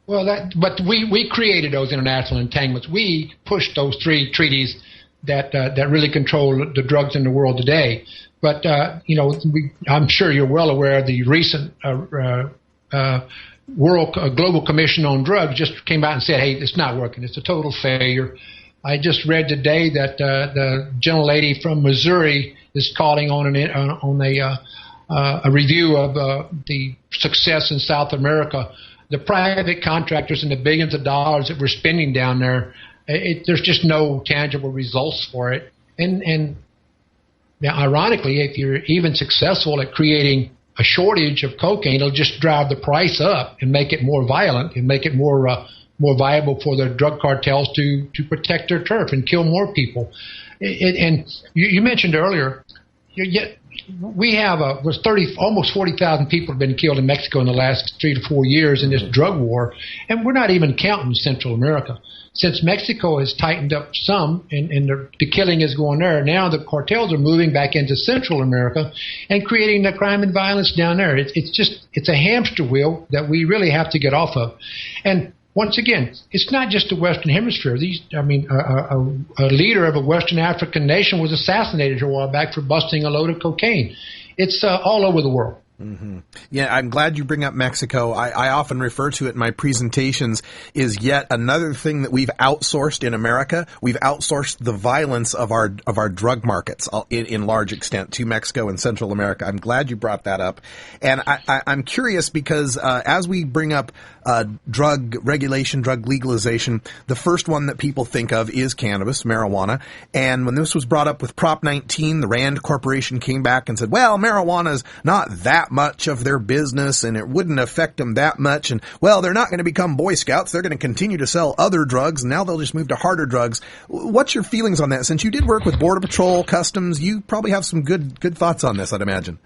Well, but we created those international entanglements. We pushed those 3 treaties that really control the drugs in the world today. But I'm sure you're well aware of the recent Global Commission on Drugs just came out and said, hey, it's not working. It's a total failure. I just read today that the gentlelady from Missouri is calling on a review of the success in South America. The private contractors and the billions of dollars that we're spending down there, there's just no tangible results for it. And now, ironically, if you're even successful at creating a shortage of cocaine, it'll just drive the price up and make it more violent and make it more viable for the drug cartels to protect their turf and kill more people. And you mentioned earlier, we have almost 40,000 people have been killed in Mexico in the last 3 to 4 years in this drug war, and we're not even counting Central America. Since Mexico has tightened up some and the killing is going there, now the cartels are moving back into Central America and creating the crime and violence down there. It's a hamster wheel that we really have to get off of. And once again, it's not just the Western Hemisphere. A leader of a Western African nation was assassinated a while back for busting a load of cocaine. It's all over the world. Mm-hmm. Yeah, I'm glad you bring up Mexico. I often refer to it in my presentations is yet another thing that we've outsourced in America. We've outsourced the violence of our drug markets in large extent to Mexico and Central America. I'm glad you brought that up. And I'm curious because as we bring up drug regulation, drug legalization, the first one that people think of is cannabis, marijuana. And when this was brought up with Prop 19, the Rand Corporation came back and said, well, marijuana's not that much of their business and it wouldn't affect them that much. And, well, they're not going to become Boy Scouts. They're going to continue to sell other drugs. And now they'll just move to harder drugs. What's your feelings on that? Since you did work with Border Patrol, Customs, you probably have some good thoughts on this, I'd imagine.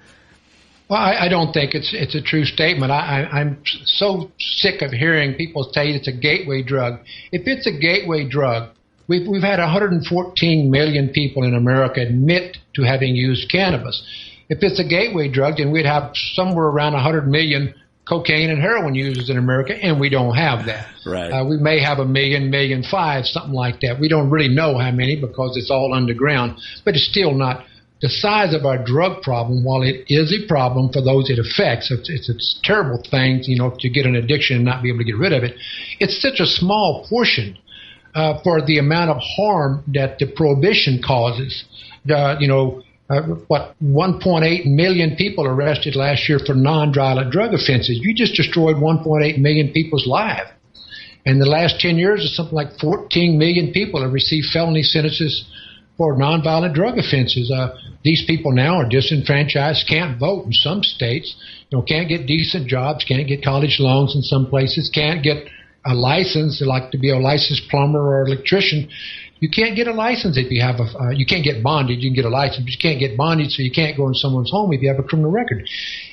Well, I don't think it's a true statement. I'm so sick of hearing people say it's a gateway drug. If it's a gateway drug, we've had 114 million people in America admit to having used cannabis. If it's a gateway drug, then we'd have somewhere around 100 million cocaine and heroin users in America, and we don't have that. Right. We may have 1 million, 1.5 million, something like that. We don't really know how many because it's all underground, but it's still not the size of our drug problem. While it is a problem for those it affects, it's a terrible thing, to get an addiction and not be able to get rid of it. It's such a small portion for the amount of harm that the prohibition causes. 1.8 million people arrested last year for non-violent drug offenses. You just destroyed 1.8 million people's lives. In the last 10 years, it's something like 14 million people have received felony sentences for non-violent drug offenses. These people now are disenfranchised, can't vote in some states, can't get decent jobs, can't get college loans in some places, can't get a license, like to be a licensed plumber or electrician. You can't get a license if you have you can't get bonded. You can get a license, but you can't get bonded, so you can't go in someone's home if you have a criminal record.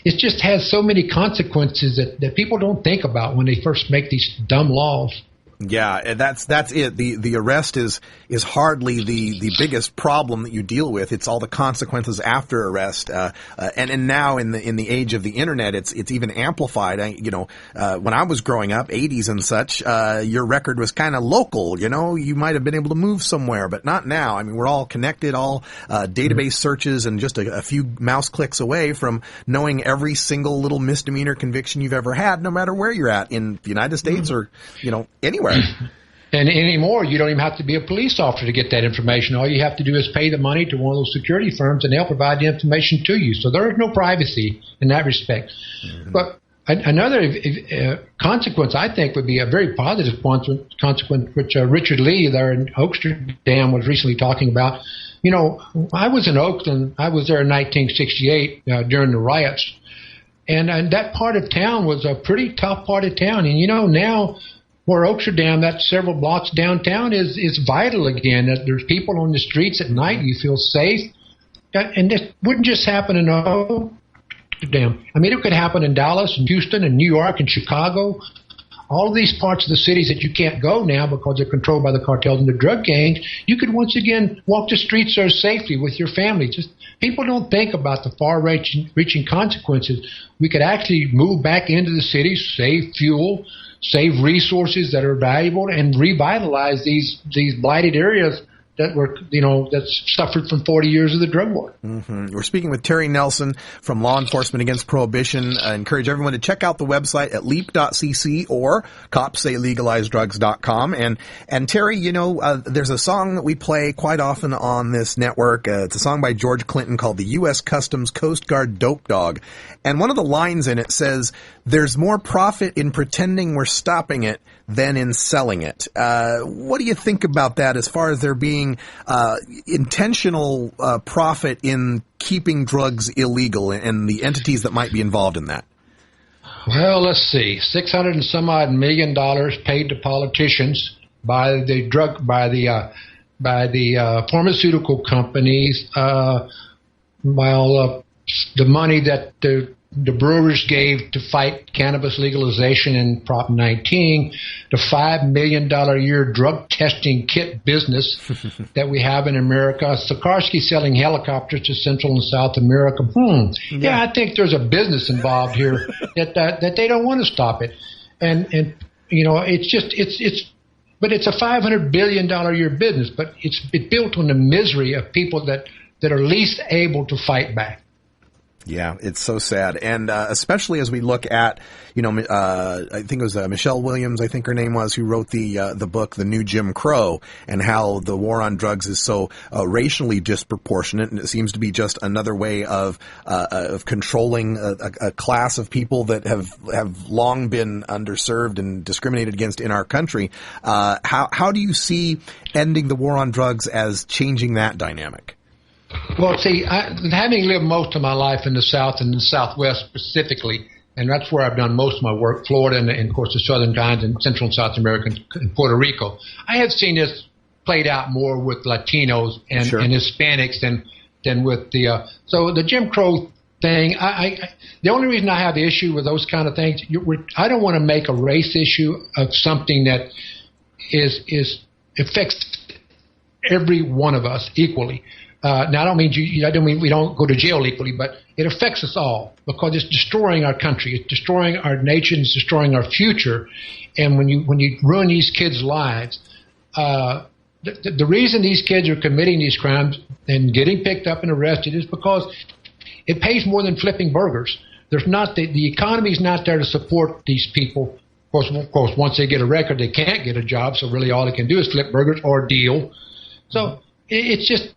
It just has so many consequences that people don't think about when they first make these dumb laws. Yeah, that's it. The arrest is hardly the biggest problem that you deal with. It's all the consequences after arrest. And now in the age of the internet, it's even amplified. When I was growing up, 80s and such, your record was kind of local. You might have been able to move somewhere, but not now. I mean, we're all connected, all database searches, and just a few mouse clicks away from knowing every single little misdemeanor conviction you've ever had, no matter where you're at in the United States or anywhere. And anymore, you don't even have to be a police officer to get that information. All you have to do is pay the money to one of those security firms, and they'll provide the information to you. So there is no privacy in that respect. Mm-hmm. But another consequence, I think, would be a very positive consequence, which Richard Lee there in Oaksterdam was recently talking about. I was in Oakland. I was there in 1968 during the riots. And that part of town was a pretty tough part of town. And, now where Oaksterdam, that's several blocks downtown, is vital again. There's people on the streets at night. You feel safe. And this wouldn't just happen in Oaksterdam. I mean, it could happen in Dallas and Houston and New York and Chicago. All of these parts of the cities that you can't go now because they're controlled by the cartels and the drug gangs, you could once again walk the streets there safely with your family. Just people don't think about the far-reaching consequences. We could actually move back into the cities, save fuel, save resources that are valuable, and revitalize these blighted areas that's suffered from 40 years of the drug war. Mm-hmm. We're speaking with Terry Nelson from Law Enforcement Against Prohibition. I encourage everyone to check out the website at leap.cc or copssaylegalize drugs.com. And Terry, there's a song that we play quite often on this network. It's a song by George Clinton called the U.S. Customs Coast Guard Dope Dog. And one of the lines in it says, "There's more profit in pretending we're stopping it than in selling it." What do you think about that as far as there being intentional profit in keeping drugs illegal and the entities that might be involved in that? Well, let's see, $600 and some odd $1 million paid to politicians by the pharmaceutical companies, while the money that the brewers gave to fight cannabis legalization in Prop 19, the $5 million a year drug testing kit business that we have in America, Sikorsky selling helicopters to Central and South America. Yeah, I think there's a business involved here that they don't want to stop it, and but it's a $500 billion a year business, but it's built on the misery of people that are least able to fight back. Yeah, it's so sad. And especially as we look at, I think it was Michelle Williams, I think her name was, who wrote the book, The New Jim Crow, and how the war on drugs is so racially disproportionate, and it seems to be just another way of controlling a class of people that have long been underserved and discriminated against in our country. How do you see ending the war on drugs as changing that dynamic? Well, see, having lived most of my life in the South and the Southwest specifically, and that's where I've done most of my work, Florida and of course, the Southern Times and Central and South America and Puerto Rico, I have seen this played out more with Latinos and Hispanics than with so the Jim Crow thing. The only reason I have the issue with those kind of things, I don't want to make a race issue of something that affects every one of us equally. Now, I don't mean we don't go to jail equally, but it affects us all because it's destroying our country, it's destroying our nation, it's destroying our future. And when you ruin these kids' lives, the reason these kids are committing these crimes and getting picked up and arrested is because it pays more than flipping burgers. There's not the economy's not there to support these people. Of course, once they get a record, they can't get a job, so really all they can do is flip burgers or deal. So it's just.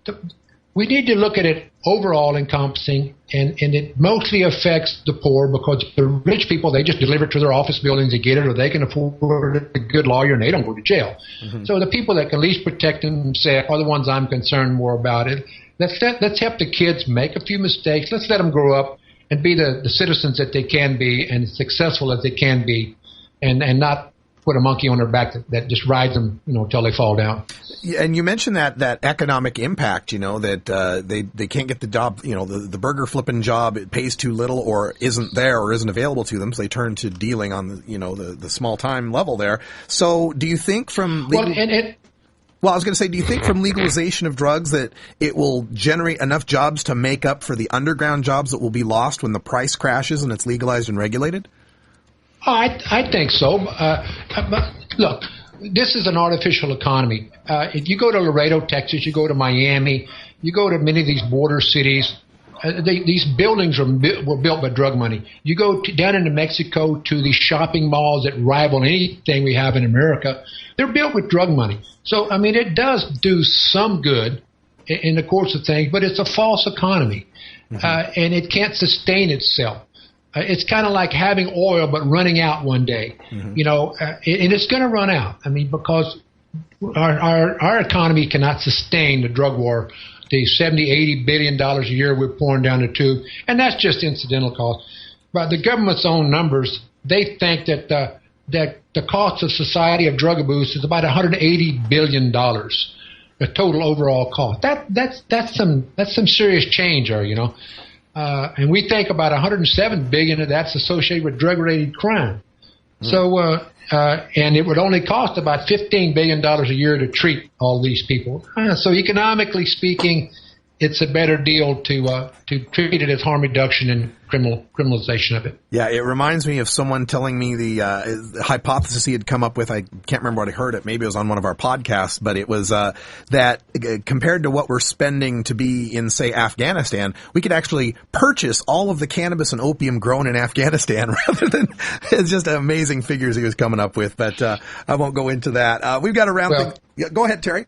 We need to look at it overall encompassing, and it mostly affects the poor because the rich people, they just deliver it to their office buildings, they get it, or they can afford a good lawyer and they don't go to jail. Mm-hmm. So the people that can least protect themselves are the ones I'm concerned more about. Let's help the kids make a few mistakes. Let's let them grow up and be the citizens that they can be and successful as they can be, and not put a monkey on their back that just rides them, until they fall down. Yeah, and you mentioned that economic impact, that they can't get the job, the burger flipping job, it pays too little or isn't there or isn't available to them, so they turn to dealing on the small time level there. So do you think from I was going to say, do you think from legalization of drugs that it will generate enough jobs to make up for the underground jobs that will be lost when the price crashes and it's legalized and regulated? I think so. But look, this is an artificial economy. If you go to Laredo, Texas, you go to Miami, you go to many of these border cities, these buildings were built by drug money. You go down into Mexico to these shopping malls that rival anything we have in America. They're built with drug money. So, it does do some good in the course of things, but it's a false economy, and it can't sustain itself. It's kind of like having oil but running out one day, and it's going to run out. Because our economy cannot sustain the drug war, the $70-80 billion a year we're pouring down the tube, and that's just incidental cost. But the government's own numbers, they think that the cost of society of drug abuse is about $180 billion, the total overall cost. That's some serious change there, and we think about $107 billion of that's associated with drug-related crime. So, and it would only cost about $15 billion a year to treat all these people. So economically speaking, it's a better deal to treat it as harm reduction and criminalization of it. Yeah, it reminds me of someone telling me the hypothesis he had come up with. I can't remember what I heard it. Maybe it was on one of our podcasts, but it was that compared to what we're spending to be in, say, Afghanistan, we could actually purchase all of the cannabis and opium grown in Afghanistan rather than it's just amazing figures he was coming up with. But I won't go into that. We've got a round. Go ahead, Terry.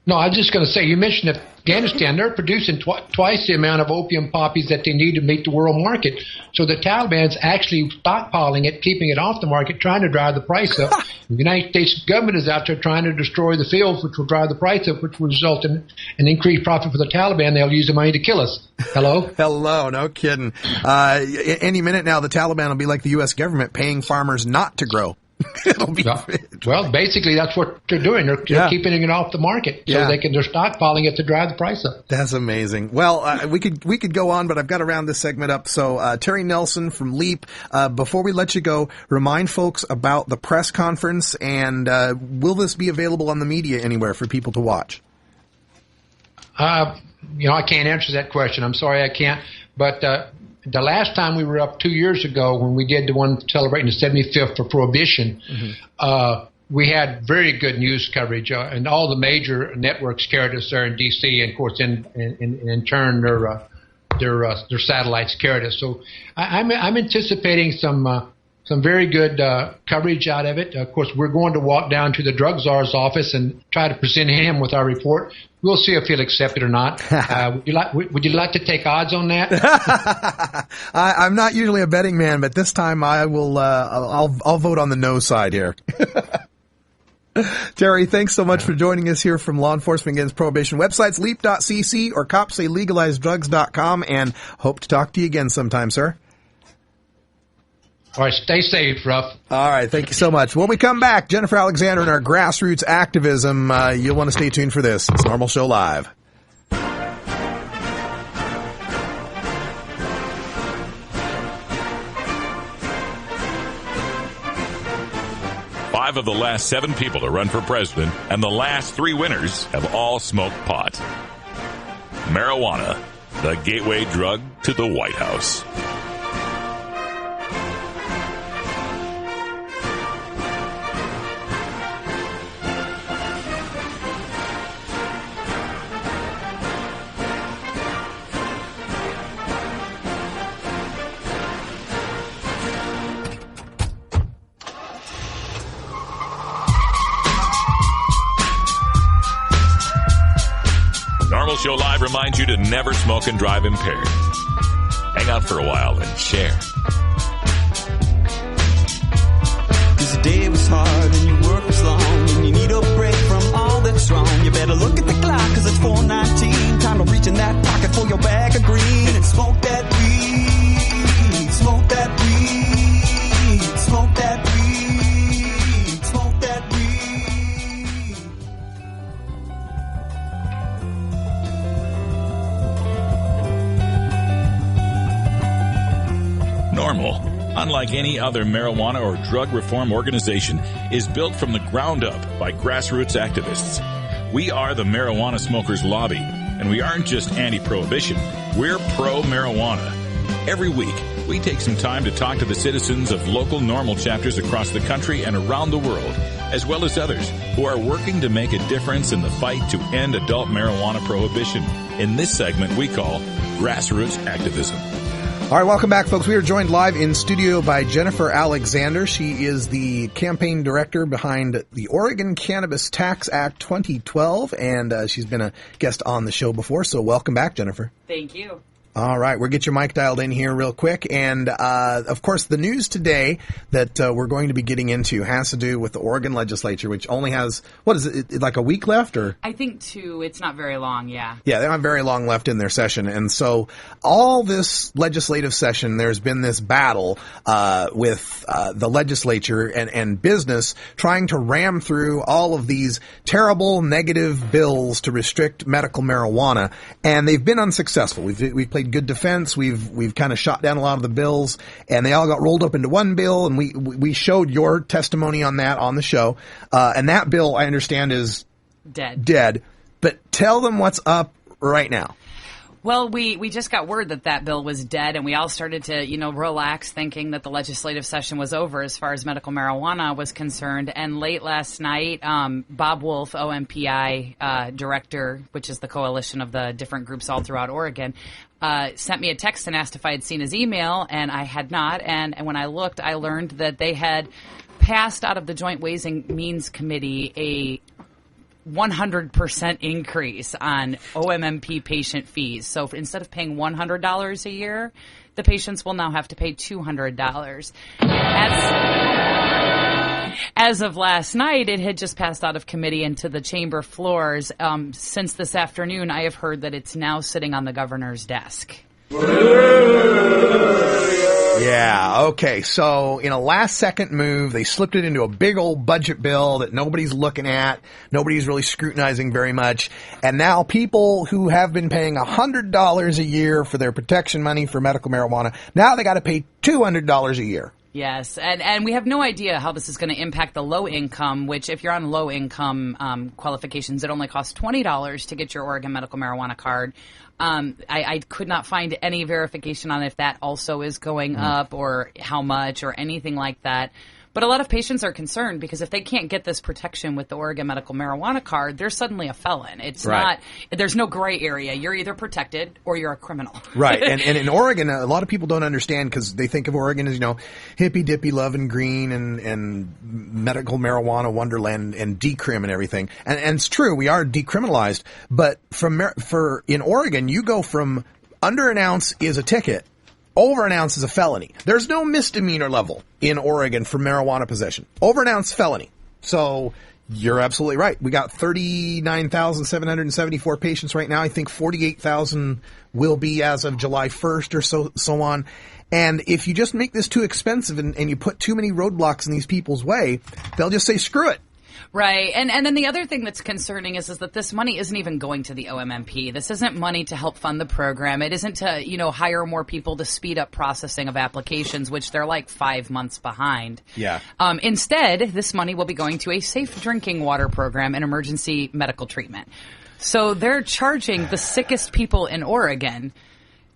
No, I was just going to say, you mentioned Afghanistan. They're producing twice the amount of opium poppies that they need to meet the world market. So the Taliban's actually stockpiling it, keeping it off the market, trying to drive the price up. The United States government is out there trying to destroy the fields, which will drive the price up, which will result in an increased profit for the Taliban. They'll use the money to kill us. Hello? Hello, no kidding. Any minute now, the Taliban will be like the U.S. government, paying farmers not to grow. It'll be well, basically, that's what they're doing. They're keeping it off the market so they're stockpiling it to drive the price up. That's amazing. Well, we could go on, but I've got to round this segment up. So, Terry Nelson from LEAP, before we let you go, remind folks about the press conference, and will this be available on the media anywhere for people to watch? I can't answer that question. I'm sorry, I can't. But the last time we were up 2 years ago when we did the one celebrating the 75th for Prohibition, we had very good news coverage, and all the major networks carried us there in D.C., and of course, in turn, their satellites carried us. So I'm anticipating some very good coverage out of it. Of course, we're going to walk down to the drug czar's office and try to present him with our report. We'll see if he'll accept it or not. Would you like to take odds on that? I'm not usually a betting man, but this time I will. I'll vote on the no side here. Terry, thanks so much for joining us here from Law Enforcement Against Prohibition. Websites leap.cc or copsaylegalizedrugs.com, and hope to talk to you again sometime, sir. All right, stay safe, Ruff. All right, thank you so much. When we come back, Jennifer Alexander and our grassroots activism, you'll want to stay tuned for this. It's Normal Show Live. 5 of the last 7 people to run for president and the last 3 winners have all smoked pot. Marijuana, the gateway drug to the White House. Normal Show Live reminds you to never smoke and drive impaired. Hang out for a while and share. Cause the day was hard and your work was long and you need a break from all that's wrong. You better look at the clock cause it's 4:19. Time to reach in that pocket for your bag of green and smoke that weed. Smoke that weed. Smoke that weed. Smoke that weed. NORML, unlike any other marijuana or drug reform organization, is built from the ground up by grassroots activists. We are the Marijuana Smokers Lobby, and we aren't just anti-prohibition, we're pro-marijuana. Every week, we take some time to talk to the citizens of local NORML chapters across the country and around the world, as well as others who are working to make a difference in the fight to end adult marijuana prohibition. In this segment, we call Grassroots Activism. All right, welcome back, folks. We are joined live in studio by Jennifer Alexander. She is the campaign director behind the Oregon Cannabis Tax Act 2012, and she's been a guest on the show before, so welcome back, Jennifer. Thank you. All right, we'll get your mic dialed in here real quick. And, of course, the news today that we're going to be getting into has to do with the Oregon legislature, which only has, what is it, like a week left? Or I think 2. It's not very long, yeah. Yeah, they don't have very long left in their session. And so all this legislative session, there's been this battle with the legislature and business trying to ram through all of these terrible negative bills to restrict medical marijuana. And they've been unsuccessful. We've played good defense. We've kind of shot down a lot of the bills, and they all got rolled up into one bill. And we showed your testimony on that on the show. And that bill, I understand, is dead. But tell them what's up right now. Well, we just got word that bill was dead, and we all started to, relax, thinking that the legislative session was over as far as medical marijuana was concerned. And late last night, Bob Wolf, OMPI director, which is the coalition of the different groups all throughout Oregon, sent me a text and asked if I had seen his email, and I had not. And when I looked, I learned that they had passed out of the Joint Ways and Means Committee a 100% increase on OMMP patient fees. So instead of paying $100 a year, the patients will now have to pay $200. As of last night, it had just passed out of committee into the chamber floors. Since this afternoon, I have heard that it's now sitting on the governor's desk. Yeah, okay. So in a last-second move, they slipped it into a big old budget bill that nobody's looking at, nobody's really scrutinizing very much, and now people who have been paying $100 a year for their protection money for medical marijuana, now they got to pay $200 a year. Yes, and we have no idea how this is going to impact the low income, which if you're on low income qualifications, it only costs $20 to get your Oregon medical marijuana card. I could not find any verification on if that also is going up or how much or anything like that. But a lot of patients are concerned because if they can't get this protection with the Oregon medical marijuana card, they're suddenly a felon. It's not, there's no gray area. You're either protected or you're a criminal. Right. And in Oregon, a lot of people don't understand because they think of Oregon as, hippy dippy, love and green and medical marijuana wonderland and decrim and everything. And it's true. We are decriminalized. But in Oregon, you go from under an ounce is a ticket. Over an ounce is a felony. There's no misdemeanor level in Oregon for marijuana possession. Over an ounce felony. So you're absolutely right. We got 39,774 patients right now. I think 48,000 will be as of July 1st or so on. And if you just make this too expensive and you put too many roadblocks in these people's way, they'll just say, screw it. Right. And then the other thing that's concerning is that this money isn't even going to the OMMP. This isn't money to help fund the program. It isn't to, hire more people to speed up processing of applications, which they're like 5 months behind. Yeah. Instead, this money will be going to a safe drinking water program and emergency medical treatment. So they're charging the sickest people in Oregon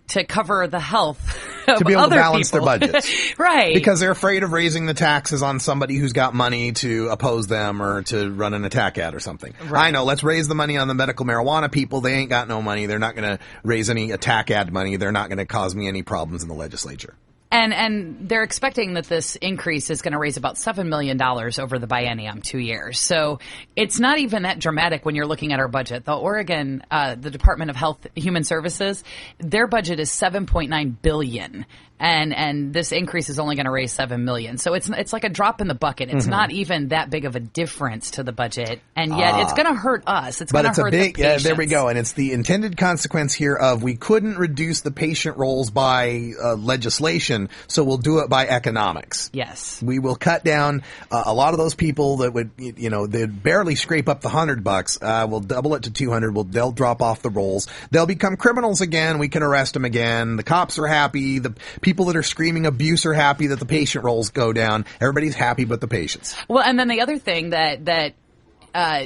to cover the health of to be able other to balance people. Their budgets. Right. Because they're afraid of raising the taxes on somebody who's got money to oppose them or to run an attack ad or something. Right. I know, let's raise the money on the medical marijuana people. They ain't got no money. They're not going to raise any attack ad money. They're not going to cause me any problems in the legislature. And they're expecting that this increase is going to raise about $7 million over the biennium, 2 years. So it's not even that dramatic when you're looking at our budget. The Oregon, the Department of Health Human Services, their budget is $7.9 billion. And this increase is only going to raise $7 million. So it's like a drop in the bucket. It's not even that big of a difference to the budget. And yet it's going to hurt us. It's going to hurt the patients. Yeah, there we go. And it's the intended consequence here of we couldn't reduce the patient rolls by legislation, so we'll do it by economics. Yes. We will cut down a lot of those people that would, they'd barely scrape up the $100. We'll double it to $200. They'll drop off the rolls. They'll become criminals again. We can arrest them again. The cops are happy. The people that are screaming abuse are happy that the patient rolls go down. Everybody's happy but the patients. Well, and then the other thing that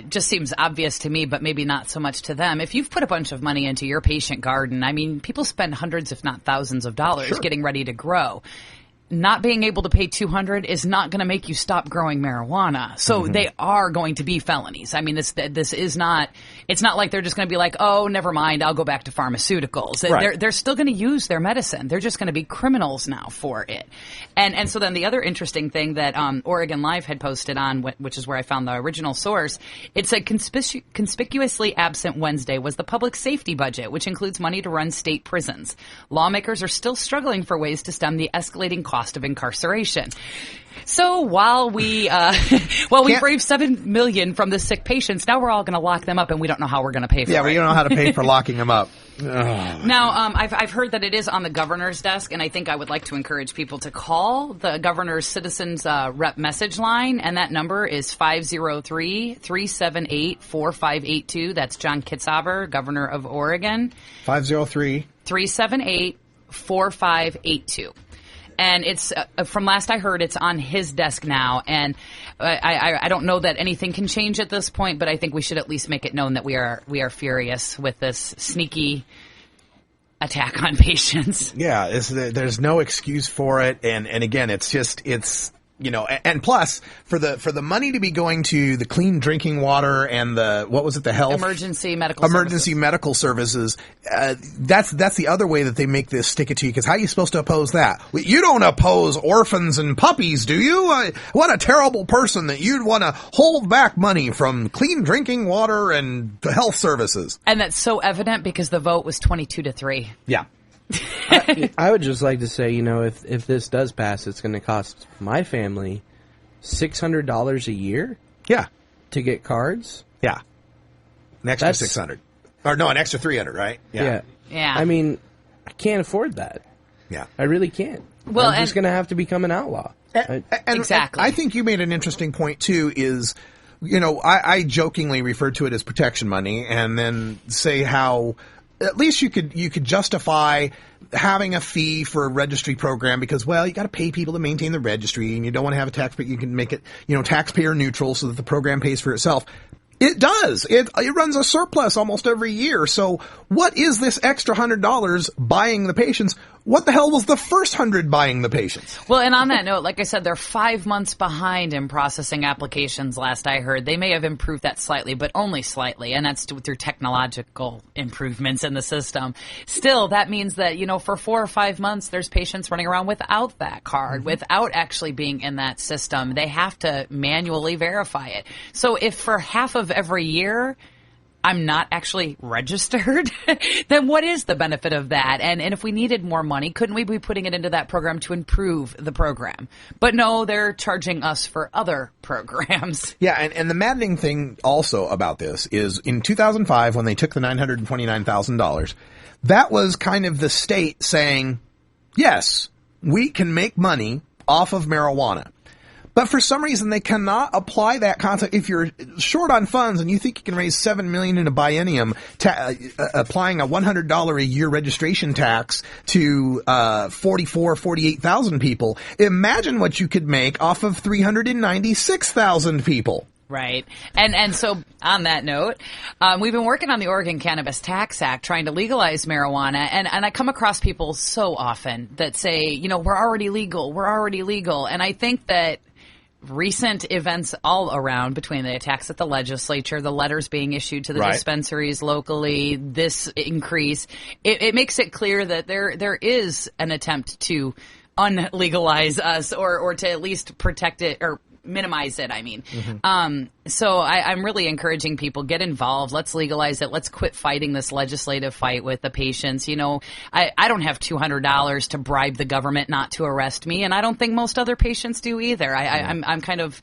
just seems obvious to me, but maybe not so much to them. If you've put a bunch of money into your patient garden, I mean, people spend hundreds, if not thousands of dollars getting ready to grow. Not being able to pay $200 is not going to make you stop growing marijuana. So they are going to be felonies. I mean, this is not, it's not like they're just going to be like, oh, never mind, I'll go back to pharmaceuticals. Right. They're still going to use their medicine. They're just going to be criminals now for it. And so then the other interesting thing that Oregon Live had posted on, which is where I found the original source, it said conspicuously absent Wednesday was the public safety budget, which includes money to run state prisons. Lawmakers are still struggling for ways to stem the escalating cost of incarceration. So while we brave $7 million from the sick patients, now we're all going to lock them up, and we don't know how we're going to pay for it. Yeah, we don't know how to pay for locking them up. Now, I've heard that it is on the governor's desk, and I think I would like to encourage people to call the governor's citizens rep message line, and that number is 503-378-4582. That's John Kitzhaber, governor of Oregon. 503-378-4582. And it's from last I heard, it's on his desk now. And I don't know that anything can change at this point, but I think we should at least make it known that we are furious with this sneaky attack on patients. Yeah, there's no excuse for it, and again, it's and plus for the money to be going to the clean drinking water and the health emergency medical services. That's the other way that they make this stick it to you, because how are you supposed to oppose that? You don't oppose orphans and puppies, do you? What a terrible person that you'd want to hold back money from clean drinking water and health services. And that's so evident because the vote was 22-3. Yeah. I would just like to say, if this does pass, it's going to cost my family $600 a year. Yeah. To get cards. Yeah. An extra $600. Or no, an extra $300, right? Yeah. I mean, I can't afford that. Yeah. I really can't. Well, I'm just going to have to become an outlaw. Exactly. I think you made an interesting point, too, is, I jokingly refer to it as protection money, and then say how at least you could justify having a fee for a registry program because, well, you got to pay people to maintain the registry, and you don't want to have a tax, but you can make it, taxpayer neutral so that the program pays for itself. It does. It runs a surplus almost every year. So what is this extra $100 buying the patients? What the hell was the first 100 buying the patients? Well, and on that note, like I said, they're 5 months behind in processing applications, last I heard. They may have improved that slightly, but only slightly, and that's through technological improvements in the system. Still, that means that, for 4 or 5 months, there's patients running around without that card, without actually being in that system. They have to manually verify it. So if for half of every year I'm not actually registered, then what is the benefit of that? And if we needed more money, couldn't we be putting it into that program to improve the program? But no, they're charging us for other programs. Yeah, and the maddening thing also about this is in 2005, when they took the $929,000, that was kind of the state saying, yes, we can make money off of marijuana. But for some reason, they cannot apply that concept. If you're short on funds and you think you can raise $7 million in a biennium, applying a $100 a year registration tax to 48,000 people, imagine what you could make off of 396,000 people. Right. And so on that note, we've been working on the Oregon Cannabis Tax Act, trying to legalize marijuana. And I come across people so often that say, we're already legal. And I think that recent events all around, between the attacks at the legislature, the letters being issued to the dispensaries locally, this increase, it makes it clear that there is an attempt to unlegalize us or to at least protect it or minimize it, So I'm really encouraging people, get involved. Let's legalize it. Let's quit fighting this legislative fight with the patients. I don't have $200 to bribe the government not to arrest me, and I don't think most other patients do either. I'm kind of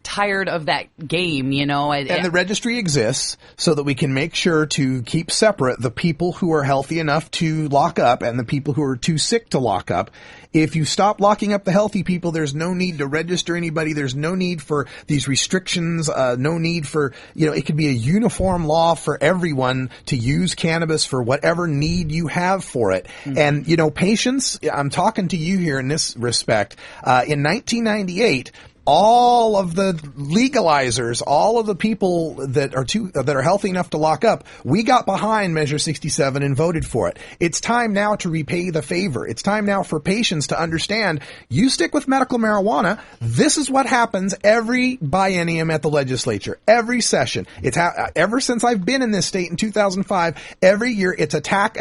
tired of that game, And the registry exists so that we can make sure to keep separate the people who are healthy enough to lock up and the people who are too sick to lock up. If you stop locking up the healthy people, there's no need to register anybody. There's no need for these restrictions, no need for, it could be a uniform law for everyone to use cannabis for whatever need you have for it. And, patients, I'm talking to you here in this respect, in 1998, all of the legalizers, all of the people that are healthy enough to lock up, we got behind Measure 67 and voted for it. It's time now to repay the favor. It's time now for patients to understand, you stick with medical marijuana, this is what happens every biennium at the legislature, every session. It's ever since I've been in this state in 2005, every year it's attack,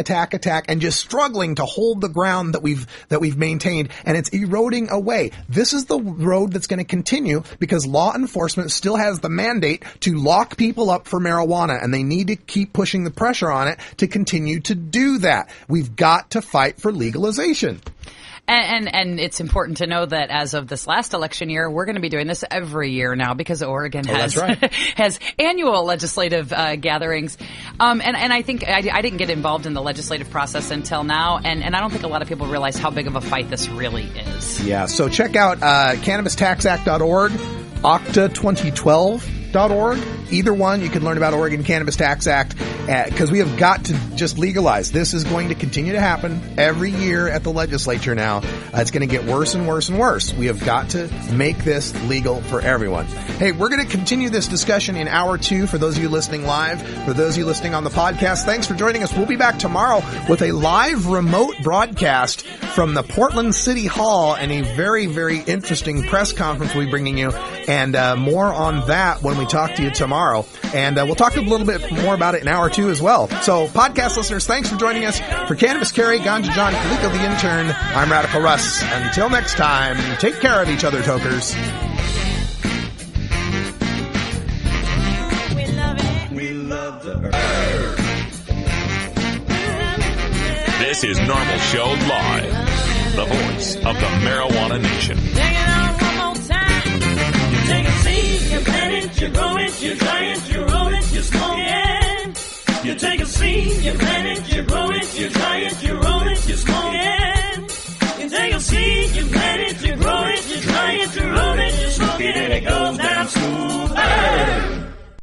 and just struggling to hold the ground that we've maintained, and it's eroding away. This is the road that's going to continue because law enforcement still has the mandate to lock people up for marijuana, and they need to keep pushing the pressure on it to continue to do that. We've got to fight for legalization. And it's important to know that as of this last election year, we're going to be doing this every year now because Oregon has has annual legislative gatherings. And I think I didn't get involved in the legislative process until now, and I don't think a lot of people realize how big of a fight this really is. Yeah, so check out cannabistaxact.org, OCTA 2012. taxact.org. Either one, you can learn about Oregon Cannabis Tax Act, because we have got to just legalize. This is going to continue to happen every year at the legislature now. It's going to get worse and worse and worse. We have got to make this legal for everyone. Hey, we're going to continue this discussion in hour 2 for those of you listening live. For those of you listening on the podcast, thanks for joining us. We'll be back tomorrow with a live remote broadcast from the Portland City Hall and a very, very interesting press conference we'll be bringing you, and more on that when we talk to you tomorrow. And we'll talk a little bit more about it in hour 2 as well. So, podcast listeners, thanks for joining us. For Cannabis Carrie, Ganja John, Kaliko the Intern, I'm Radical Russ. Until next time, take care of each other, tokers. This is NORML Show Live, the voice of the Marijuana Nation. Take it on one more time. You take a seed, you plant it, you grow it, you dry it, you roll it, you smoke it. You take a seed, you plant it, you grow it, you dry it, you roll it, you smoke it. You take a seed, you plant it, you grow it, you dry it, you roll it, you smoke it, and it goes down smooth.